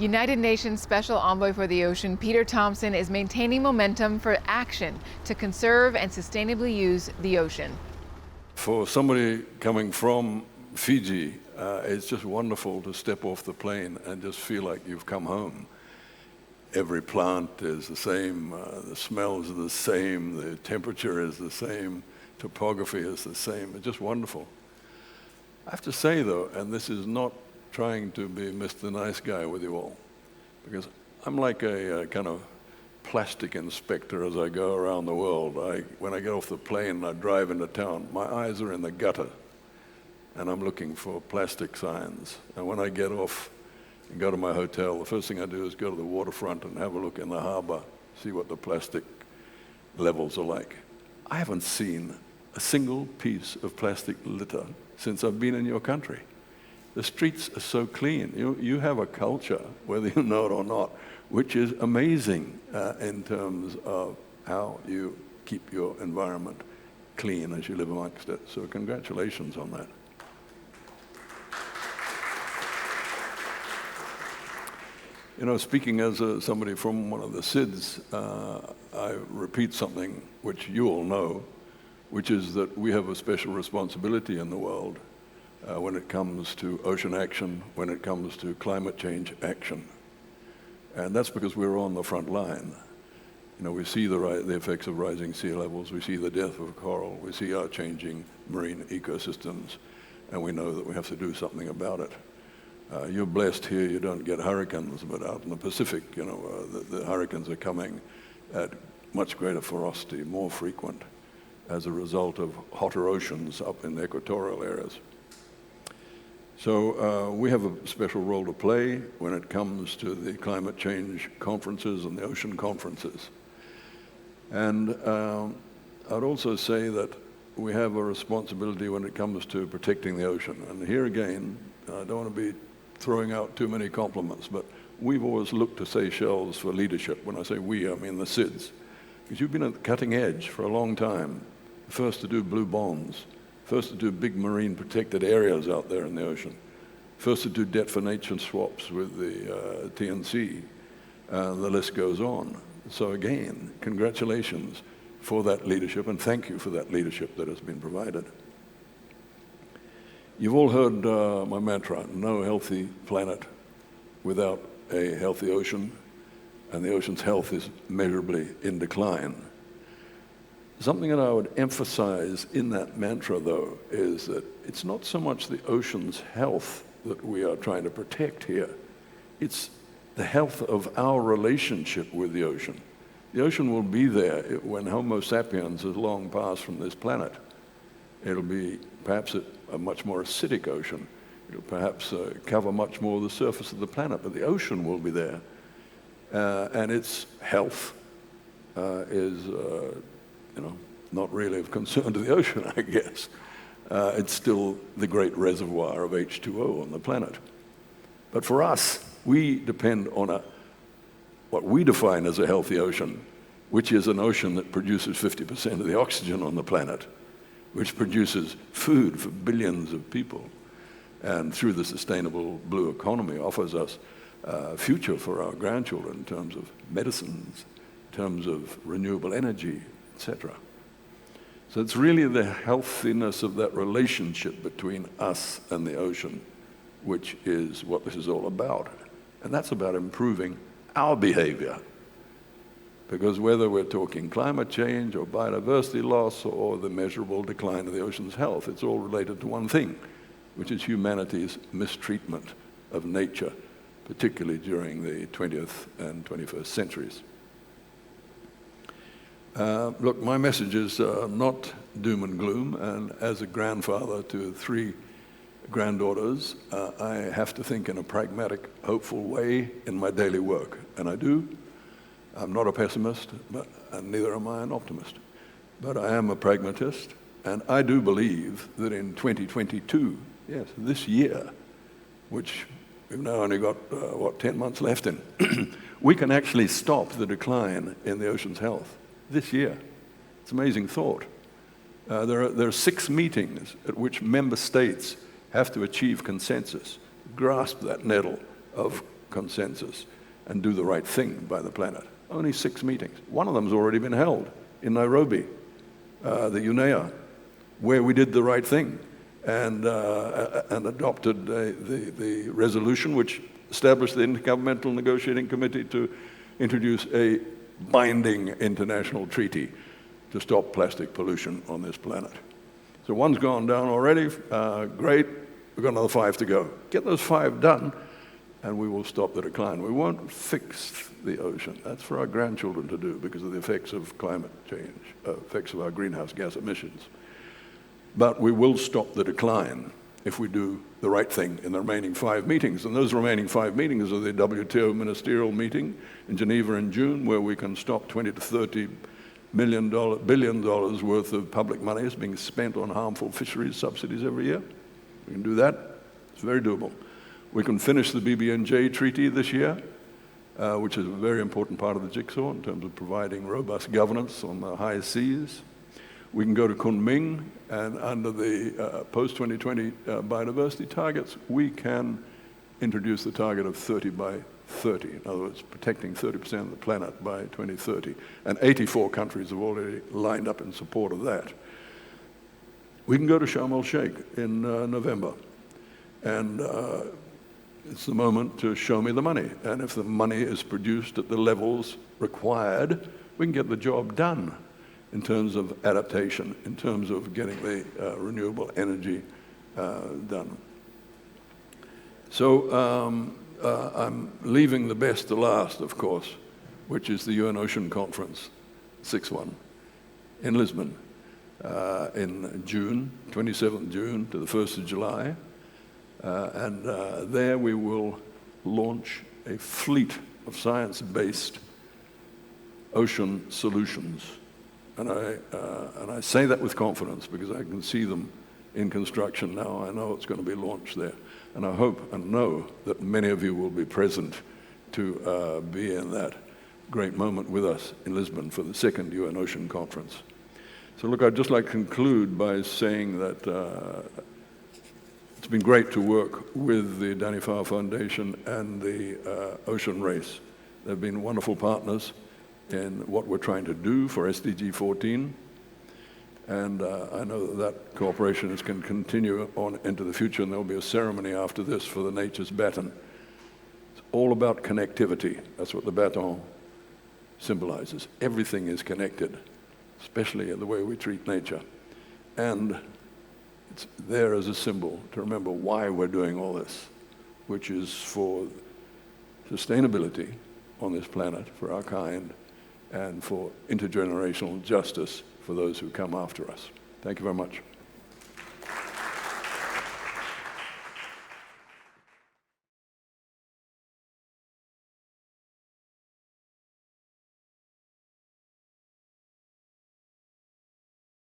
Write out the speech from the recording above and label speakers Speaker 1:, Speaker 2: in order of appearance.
Speaker 1: United Nations Special Envoy for the Ocean, Peter Thomson, is maintaining momentum for action to conserve and sustainably use the ocean.
Speaker 2: For somebody coming from Fiji, it's just wonderful to step off the plane and just feel like you've come home. Every plant is the same, the smells are the same, the temperature is the same, topography is the same. It's just wonderful. I have to say though, and this is not trying to be Mr. Nice Guy with you all, because I'm like a kind of plastic inspector as I go around the world. When I get off the plane and I drive into town, my eyes are in the gutter and I'm looking for plastic signs. And when I get off and go to my hotel, the first thing I do is go to the waterfront and have a look in the harbor, see what the plastic levels are like. I haven't seen a single piece of plastic litter since I've been in your country. The streets are so clean. You have a culture, whether you know it or not, which is amazing in terms of how you keep your environment clean as you live amongst it. So congratulations on that. You know, speaking as somebody from one of the SIDS, I repeat something which you all know, which is that we have a special responsibility in the world when it comes to ocean action, when it comes to climate change action. And that's because we're on the front line. You know, we see the effects of rising sea levels, we see the death of coral, we see our changing marine ecosystems, and we know that we have to do something about it. You're blessed here, you don't get hurricanes, but out in the Pacific, you know, the hurricanes are coming at much greater ferocity, more frequent, as a result of hotter oceans up in the equatorial areas. So we have a special role to play when it comes to the climate change conferences and the ocean conferences. And I'd also say that we have a responsibility when it comes to protecting the ocean. And here again, I don't want to be throwing out too many compliments, but we've always looked to Seychelles for leadership. When I say we, I mean the SIDS. Because you've been at the cutting edge for a long time. First to do blue bonds. First to do big marine protected areas out there in the ocean. First to do debt for nature swaps with the TNC. The list goes on. So again, congratulations for that leadership, and thank you for that leadership that has been provided. You've all heard my mantra, no healthy planet without a healthy ocean, and the ocean's health is measurably in decline. Something that I would emphasize in that mantra, though, is that it's not so much the ocean's health that we are trying to protect here. It's the health of our relationship with the ocean. The ocean will be there when Homo sapiens has long passed from this planet. It'll be perhaps a much more acidic ocean. It'll perhaps cover much more of the surface of the planet, but the ocean will be there. And its health is not really of concern to the ocean, I guess. It's still the great reservoir of H2O on the planet. But for us, we depend on what we define as a healthy ocean, which is an ocean that produces 50% of the oxygen on the planet, which produces food for billions of people, and through the sustainable blue economy offers us a future for our grandchildren in terms of medicines, in terms of renewable energy, etc. So it's really the healthiness of that relationship between us and the ocean, which is what this is all about. And that's about improving our behavior. Because whether we're talking climate change or biodiversity loss or the measurable decline of the ocean's health, it's all related to one thing, which is humanity's mistreatment of nature, particularly during the 20th and 21st centuries. Look, my message is not doom and gloom, and as a grandfather to 3 granddaughters, I have to think in a pragmatic, hopeful way in my daily work, and I do. I'm not a pessimist, and neither am I an optimist. But I am a pragmatist, and I do believe that in 2022, yes, this year, which we've now only got, 10 months left in, we can actually stop the decline in the ocean's health this year. It's an amazing thought. There are 6 meetings at which member states have to achieve consensus, grasp that nettle of consensus and do the right thing by the planet. Only 6 meetings. One of them's already been held in Nairobi, the UNEA, where we did the right thing and adopted the resolution which established the Intergovernmental Negotiating Committee to introduce a binding international treaty to stop plastic pollution on this planet. So one's gone down already, great, we've got another 5 to go. Get those 5 done, and we will stop the decline. We won't fix the ocean. That's for our grandchildren to do because of the effects of climate change, effects of our greenhouse gas emissions. But we will stop the decline if we do the right thing in the remaining 5 meetings. And those remaining 5 meetings are the WTO ministerial meeting in Geneva in June, where we can stop $20 to $30 billion worth of public money is being spent on harmful fisheries subsidies every year. We can do that. It's very doable. We can finish the BBNJ treaty this year, which is a very important part of the jigsaw in terms of providing robust governance on the high seas. We can go to Kunming, and under the post-2020 biodiversity targets, we can introduce the target of 30 by 30. In other words, protecting 30% of the planet by 2030. And 84 countries have already lined up in support of that. We can go to Sharm el-Sheikh in November. And it's the moment to show me the money. And if the money is produced at the levels required, we can get the job done in terms of adaptation, in terms of getting the renewable energy done. So I'm leaving the best to last, of course, which is the UN Ocean Conference, 6th one, in Lisbon, in June, 27th June to the 1st of July. And there we will launch a fleet of science-based ocean solutions. And I say that with confidence because I can see them in construction now. I know it's going to be launched there. And I hope and know that many of you will be present to be in that great moment with us in Lisbon for the 2nd UN Ocean Conference. So look, I'd just like to conclude by saying that it's been great to work with the Danny Farr Foundation and the Ocean Race. They've been wonderful partners in what we're trying to do for SDG 14. And I know that cooperation can continue on into the future, and there'll be a ceremony after this for the Nature's Baton. It's all about connectivity. That's what the baton symbolizes. Everything is connected, especially in the way we treat nature. And it's there as a symbol to remember why we're doing all this, which is for sustainability on this planet, for our kind, and for intergenerational justice for those who come after us. Thank you very much.